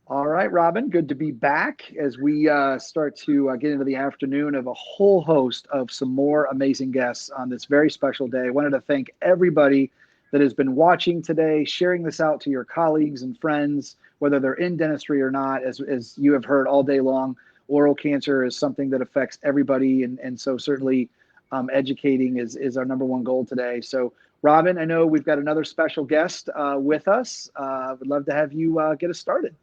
All right, Robin, good to be back as we start to get into the afternoon of a whole host of some more amazing guests on this very special day. I wanted to thank everybody that has been watching today, sharing this out to your colleagues and friends, whether they're in dentistry or not. As you have heard all day long, oral cancer is something that affects everybody. And so certainly educating is our number one goal today. So Robin, I know we've got another special guest with us. Would love to have you get us started.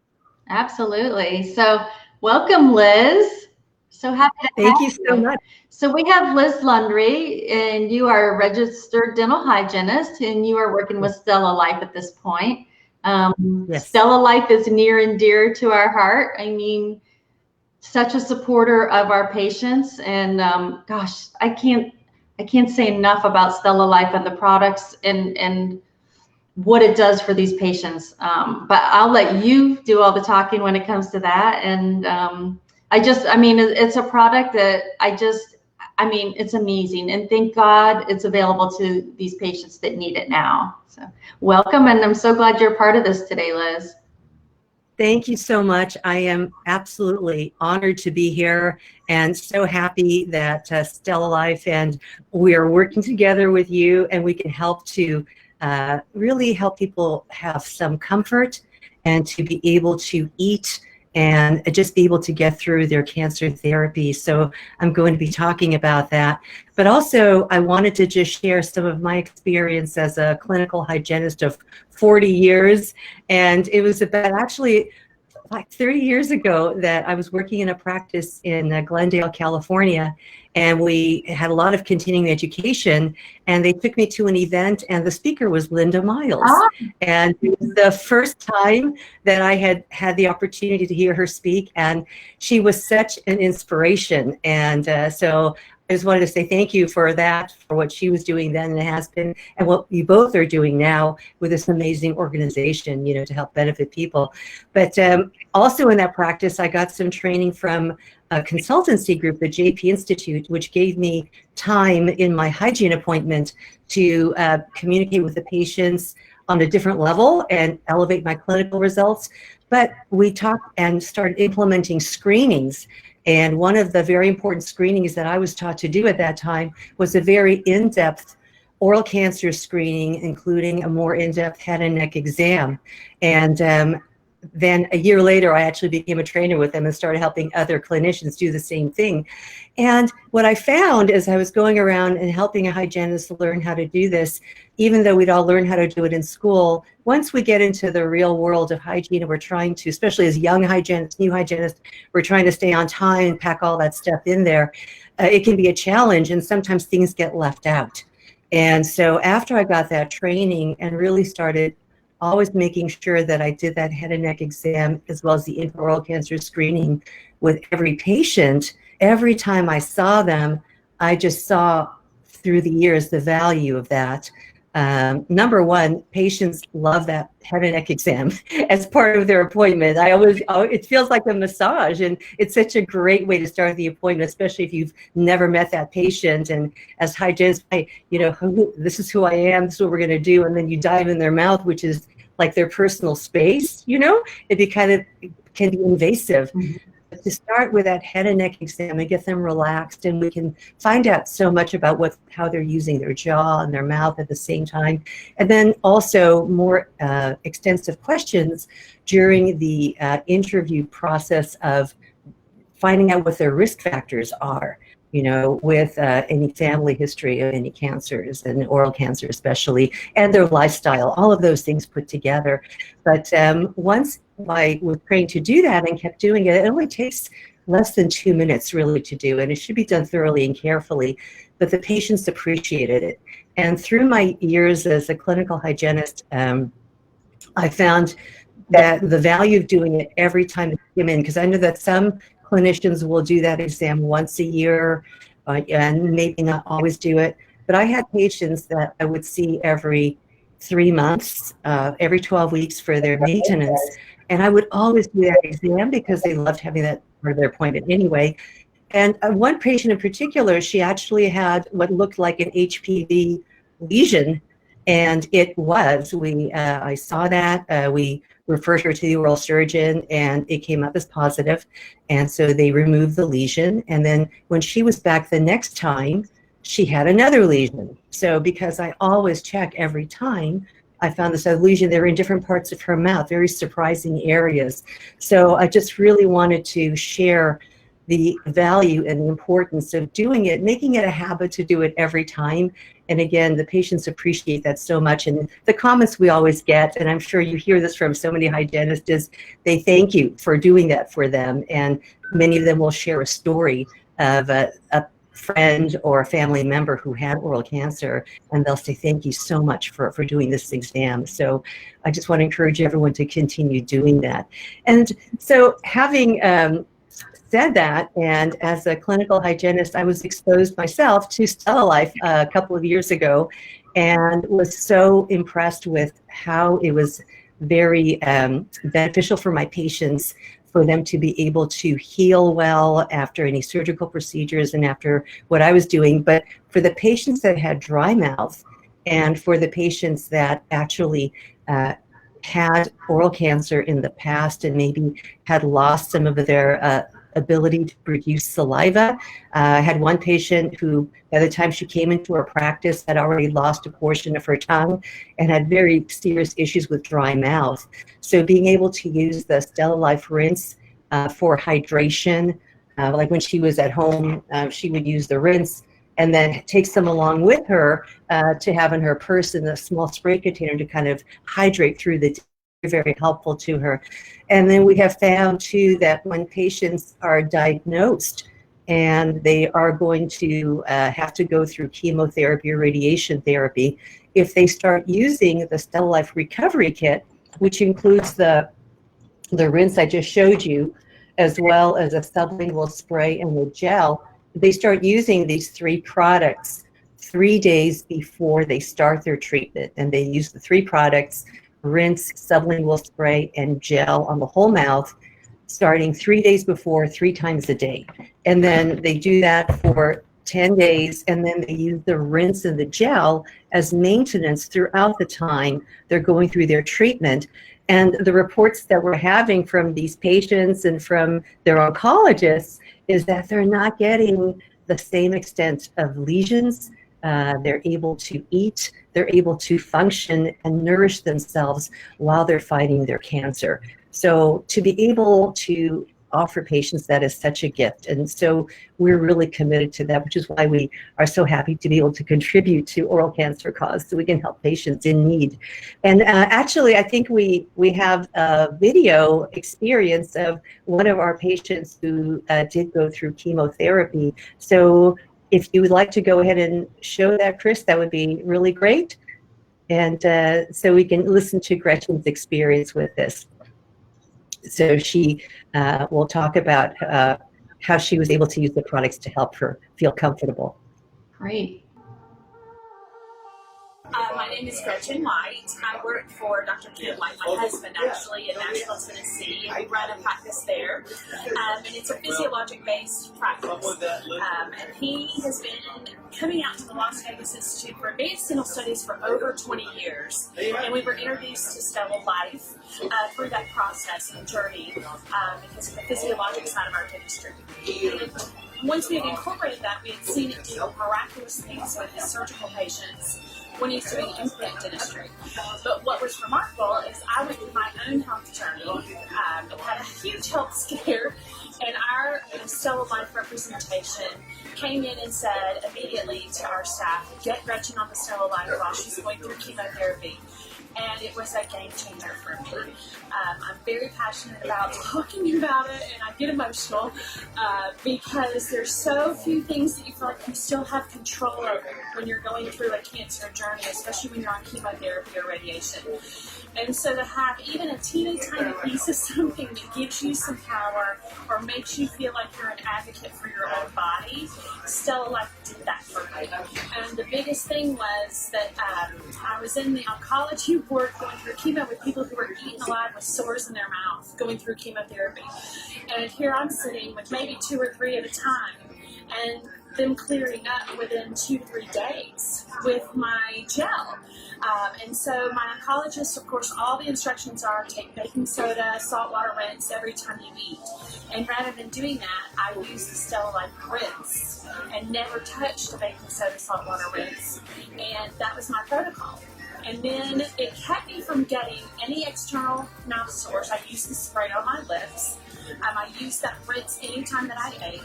Absolutely. So welcome, Liz. So happy to Thank you so much. So we have Liz Lundry, and you are a registered dental hygienist, and you are working with StellaLife at this point. Yes. StellaLife is near and dear to our heart. I mean, such a supporter of our patients, and gosh, I can't say enough about StellaLife and the products and what it does for these patients. But I'll let you do all the talking when it comes to that. And I mean, it's a product that it's amazing. And thank God it's available to these patients that need it now. So welcome. And I'm so glad you're part of this today, Liz. Thank you so much. I am absolutely honored to be here and so happy that StellaLife and we are working together with you, and we can help to really help people have some comfort and to be able to eat and just be able to get through their cancer therapy. So I'm going to be talking about that. But also I wanted to just share some of my experience as a clinical hygienist of 40 years. And it was about actually like 30 years ago that I was working in a practice in Glendale, California, and we had a lot of continuing education, and they took me to an event, and the speaker was Linda Miles. And it was the first time that I had the opportunity to hear her speak, and she was such an inspiration. And so I just wanted to say thank you for that, for what she was doing then and has been, and what you both are doing now with this amazing organization, you know, to help benefit people. But also in that practice, I got some training from a consultancy group, the JP Institute, which gave me time in my hygiene appointment to communicate with the patients on a different level and elevate my clinical results. But we talked and started implementing screenings. And one of the very important screenings that I was taught to do at that time was a very in-depth oral cancer screening, including a more in-depth head and neck exam. And then a year later, I actually became a trainer with them and started helping other clinicians do the same thing. And what I found as I was going around and helping a hygienist learn how to do this, even though we'd all learn how to do it in school, once we get into the real world of hygiene and we're trying to, especially as young hygienists, new hygienists, we're trying to stay on time and pack all that stuff in there, it can be a challenge, and sometimes things get left out. And so after I got that training and really started always making sure that I did that head and neck exam as well as the intraoral cancer screening with every patient, every time I saw them, I just saw through the years the value of that. Number one, patients love that head and neck exam as part of their appointment. It feels like a massage, and it's such a great way to start the appointment, especially if you've never met that patient. And as hygienists, this is who I am, this is what we're going to do. And then you dive in their mouth, which is like their personal space, it can be invasive. Mm-hmm. But to start with that head and neck exam and get them relaxed, and we can find out so much about how they're using their jaw and their mouth at the same time. And then also more extensive questions during the interview process of finding out what their risk factors are, with any family history of any cancers, and oral cancer especially, and their lifestyle, all of those things put together. But once I was trained to do that and kept doing it, it only takes less than 2 minutes really to do, and it should be done thoroughly and carefully, but the patients appreciated it. And through my years as a clinical hygienist, I found that the value of doing it every time they came in, because I know that some clinicians will do that exam once a year and maybe not always do it. But I had patients that I would see every 3 months, every 12 weeks for their maintenance. And I would always do that exam because they loved having that for their appointment anyway. And one patient in particular, she actually had what looked like an HPV lesion And it was. I saw that. We referred her to the oral surgeon, and it came up as positive. And so they removed the lesion. And then when she was back the next time, she had another lesion. So because I always check every time, I found this other lesion. They were in different parts of her mouth, very surprising areas. So I just really wanted to share the value and the importance of doing it, making it a habit to do it every time. And again, the patients appreciate that so much. And the comments we always get, and I'm sure you hear this from so many hygienists, is they thank you for doing that for them. And many of them will share a story of a friend or a family member who had oral cancer, and they'll say, thank you so much for doing this exam. So I just want to encourage everyone to continue doing that. And so having said that, and as a clinical hygienist, I was exposed myself to StellaLife a couple of years ago, and was so impressed with how it was very beneficial for my patients, for them to be able to heal well after any surgical procedures and after what I was doing. But for the patients that had dry mouth, and for the patients that actually had oral cancer in the past and maybe had lost some of their ability to produce saliva. I had one patient who, by the time she came into her practice, had already lost a portion of her tongue and had very serious issues with dry mouth. So being able to use the StellaLife rinse for hydration, like when she was at home, she would use the rinse and then take some along with her to have in her purse in a small spray container to kind of hydrate through the day. Very helpful to her. And then we have found too that when patients are diagnosed and they are going to have to go through chemotherapy or radiation therapy, if they start using the StellaLife recovery kit, which includes the rinse I just showed you, as well as a sublingual spray and a gel, they start using these 3 products 3 days before they start their treatment. And they use the 3 products: rinse, sublingual spray, and gel on the whole mouth, starting 3 days before, 3 times a day. And then they do that for 10 days, and then they use the rinse and the gel as maintenance throughout the time they're going through their treatment. And the reports that we're having from these patients and from their oncologists is that they're not getting the same extent of lesions. They're able to eat, they're able to function and nourish themselves while they're fighting their cancer. So to be able to offer patients that is such a gift. And so we're really committed to that, which is why we are so happy to be able to contribute to Oral Cancer Cause so we can help patients in need. And actually, I think we have a video experience of one of our patients who did go through chemotherapy. So if you would like to go ahead and show that, Chris, that would be really great. And so we can listen to Gretchen's experience with this. So she will talk about how she was able to use the products to help her feel comfortable. Great. My name is Gretchen White. I work for Dr. Ken White, my husband, actually, in Nashville, Tennessee, and we run a practice there. And it's a physiologic-based practice. And he has been coming out to the Las Vegas Institute for Advanced Dental Studies for over 20 years. And we were introduced to StellaLife through that process and journey because of the physiologic side of our dentistry. And once we had incorporated that, we had seen it do miraculous things with his surgical patients when he's doing implant dentistry. But what was remarkable is I went through my own health journey and had a huge health scare, and our StellaLife representation came in and said immediately to our staff, get Gretchen on the StellaLife while she's going through chemotherapy. And it was a game changer for me. I'm very passionate about talking about it, and I get emotional because there's so few things that you feel like you still have control over when you're going through a cancer journey, especially when you're on chemotherapy or radiation. And so to have even a teeny tiny piece of something that gives you some power or makes you feel like you're an advocate for your own body, StellaLife did that for me. And the biggest thing was that I was in the oncology ward going through chemo with people who were eaten alive with sores in their mouth going through chemotherapy. And here I'm sitting with maybe 2 or 3 at a time. And them clearing up within 2 to 3 days with my gel. And so my oncologist, of course, all the instructions are take baking soda, salt water rinse every time you eat. And rather than doing that, I use the StellaLife rinse and never touch the baking soda, salt water rinse. And that was my protocol. And then it kept me from getting any external mouth sores. I used the spray on my lips. I used that rinse anytime that I ate.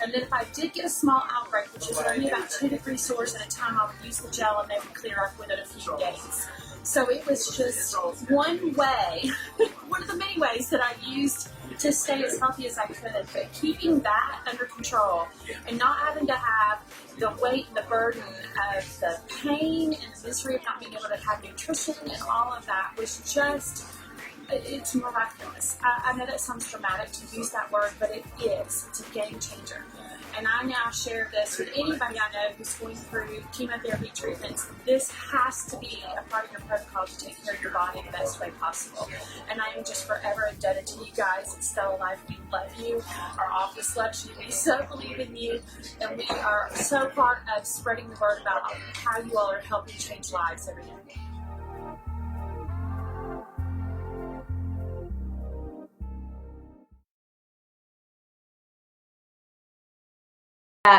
And then if I did get a small outbreak, which is only about 2 to 3 sores at a time, I would use the gel and they would clear up within a few days. So it was just one way, one of the many ways that I used to stay as healthy as I could. But keeping that under control and not having to have the weight and the burden of the pain and the misery of not being able to have nutrition and all of that was just, it's miraculous. I know that sounds dramatic to use that word, but it is. It's a game changer. And I now share this with anybody I know who's going through chemotherapy treatments. This has to be a part of your protocol to take care of your body the best way possible. And I am just forever indebted to you guys at StellaLife. We love you. Our office loves you. We so believe in you. And we are so part of spreading the word about how you all are helping change lives every day.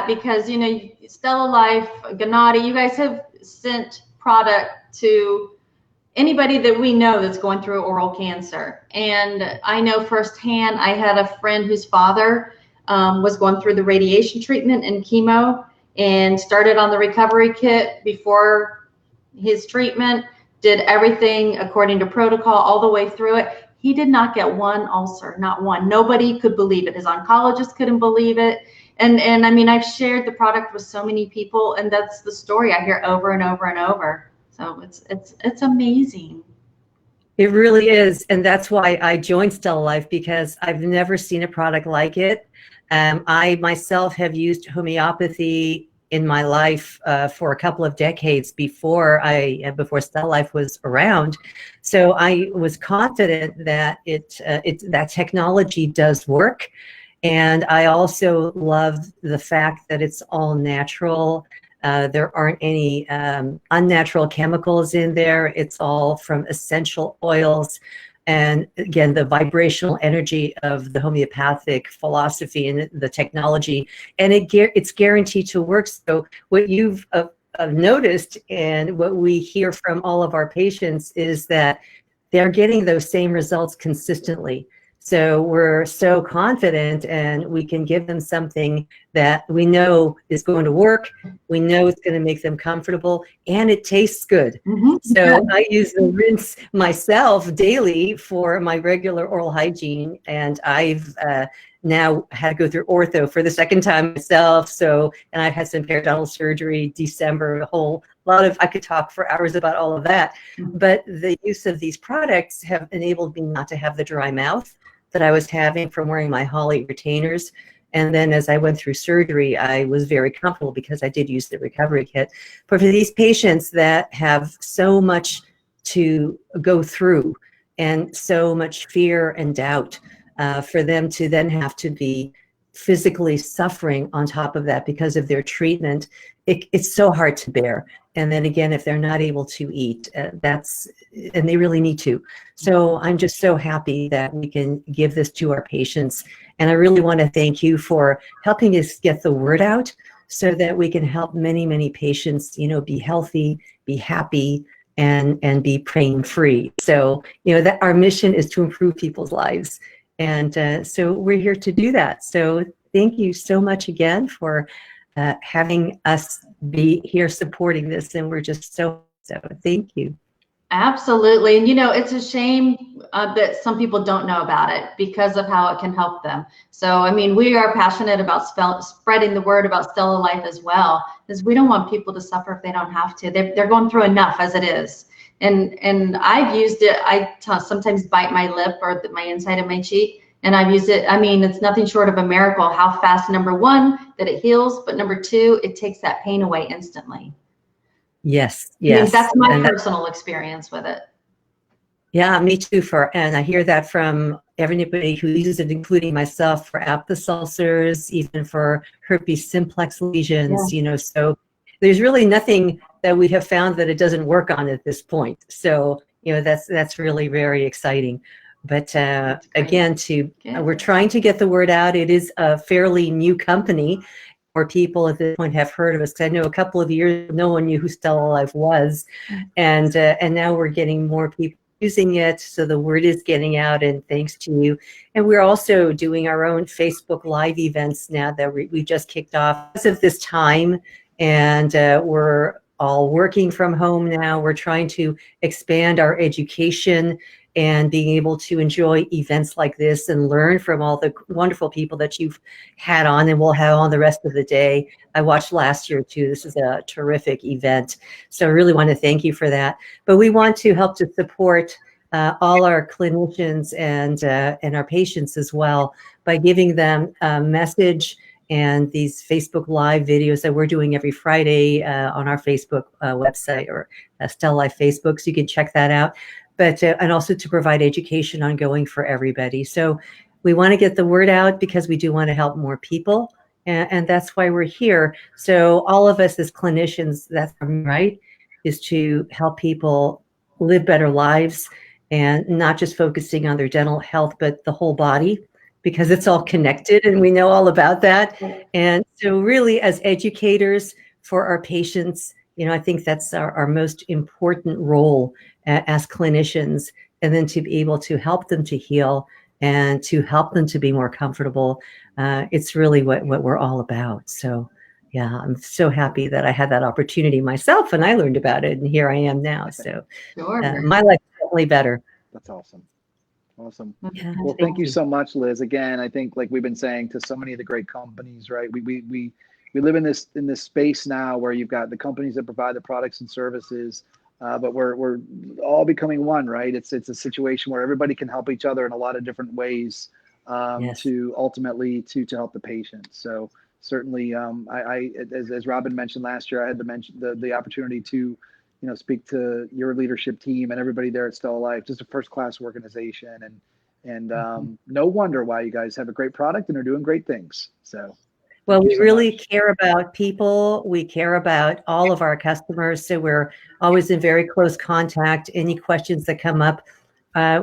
Because, you know, StellaLife, Gennady, you guys have sent product to anybody that we know that's going through oral cancer. And I know firsthand, I had a friend whose father was going through the radiation treatment and chemo and started on the recovery kit before his treatment, did everything according to protocol all the way through it. He did not get one ulcer, not one. Nobody could believe it. His oncologist couldn't believe it. And I mean, I've shared the product with so many people, and that's the story I hear over and over and over. So it's amazing. It really is. And that's why I joined StellaLife, because I've never seen a product like it. I myself have used homeopathy in my life for a couple of decades before StellaLife was around. So I was confident that that technology does work. And I also love the fact that it's all natural. There aren't any unnatural chemicals in there. It's all from essential oils. And again, the vibrational energy of the homeopathic philosophy and the technology, and it's guaranteed to work. So what you've noticed and what we hear from all of our patients is that they're getting those same results consistently. So we're so confident, and we can give them something that we know is going to work. We know it's going to make them comfortable, and it tastes good. Mm-hmm. So I use the rinse myself daily for my regular oral hygiene, and I've now had to go through ortho for the second time myself. So, and I've had some periodontal surgery, December, a whole lot of, I could talk for hours about all of that. Mm-hmm. But the use of these products have enabled me not to have the dry mouth that I was having from wearing my Holly retainers. And then as I went through surgery, I was very comfortable because I did use the recovery kit. But for these patients that have so much to go through and so much fear and doubt, for them to then have to be physically suffering on top of that because of their treatment, it's so hard to bear. And then again, if they're not able to eat, and they really need to. So I'm just so happy that we can give this to our patients. And I really want to thank you for helping us get the word out so that we can help many, many patients, be healthy, be happy, and be pain free. So, that our mission is to improve people's lives. And so we're here to do that. So thank you so much again for having us be here supporting this. And we're just so thank you. Absolutely. And, it's a shame that some people don't know about it because of how it can help them. So, I mean, we are passionate about spreading the word about StellaLife as well, because we don't want people to suffer if they don't have to. They're going through enough as it is. And I've used it. I sometimes bite my lip or my inside of my cheek. And I've used it. I mean, it's nothing short of a miracle how fast, number one, that it heals, but number two, it takes that pain away instantly. Yes. I mean, that's my personal experience with it. Yeah, me too. And I hear that from everybody who uses it, including myself, for aphthous ulcers, even for herpes simplex lesions, you know, so there's really nothing that we have found that it doesn't work on at this point. So, you know, that's really very exciting. But again, we're trying to get the word out. It is a fairly new company, or people at this point have heard of us. I know a couple of years no one knew who StellaLife was, and now we're getting more people using it, so the word is getting out, and thanks to you. And we're also doing our own Facebook Live events now that we just kicked off because of this time, and we're all working from home now. We're trying to expand our education and being able to enjoy events like this and learn from all the wonderful people that you've had on and will have on the rest of the day. I watched last year too. This is a terrific event. So I really want to thank you for that. But we want to help to support all our clinicians and our patients as well by giving them a message and these Facebook Live videos that we're doing every Friday on our Facebook website, or StellaLife Facebook, so you can check that out. But and also to provide education ongoing for everybody. So we want to get the word out because we do want to help more people, and that's why we're here. So all of us as clinicians, that's right, is to help people live better lives, and not just focusing on their dental health, but the whole body, because it's all connected, and we know all about that. And so really, as educators for our patients, you know, I think that's our most important role as clinicians, and then to be able to help them to heal and to help them to be more comfortable. It's really what we're all about. So yeah, I'm so happy that I had that opportunity myself and I learned about it, and here I am now. So my life is definitely better. That's awesome. Awesome. Yeah, well, thank you so much, Liz. Again, I think, like we've been saying to so many of the great companies, right? We live in this space now where you've got the companies that provide the products and services, but we're all becoming one, right? It's a situation where everybody can help each other in a lot of different ways to ultimately to help the patient. So certainly, as Robin mentioned last year, I had the opportunity to, you know, speak to your leadership team and everybody there at StellaLife. Just a first-class organization, and no wonder why you guys have a great product and are doing great things. So, well, we really care about people. We care about all of our customers. So we're always in very close contact. Any questions that come up,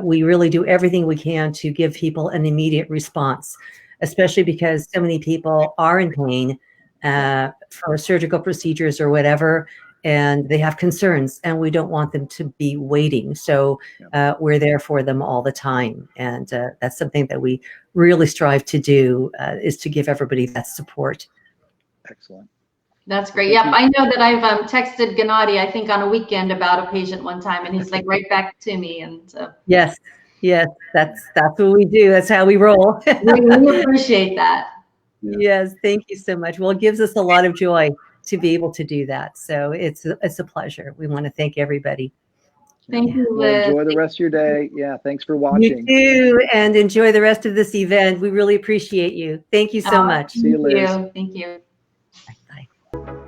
we really do everything we can to give people an immediate response, especially because so many people are in pain for surgical procedures or whatever, and they have concerns, and we don't want them to be waiting. So we're there for them all the time. And that's something that we really strive to do, is to give everybody that support. Excellent. That's great. Yep. I know that I've texted Gennady, I think on a weekend, about a patient one time, and he's like right back to me. And yes, that's what we do. That's how we roll. We appreciate that. Yes, thank you so much. Well, it gives us a lot of joy to be able to do that. So it's a pleasure. We want to thank everybody. Thank you, Liz. Well, enjoy the rest of your day. Yeah, thanks for watching. You too, and enjoy the rest of this event. We really appreciate you. Thank you so much. See you, Liz. Thank you. Bye.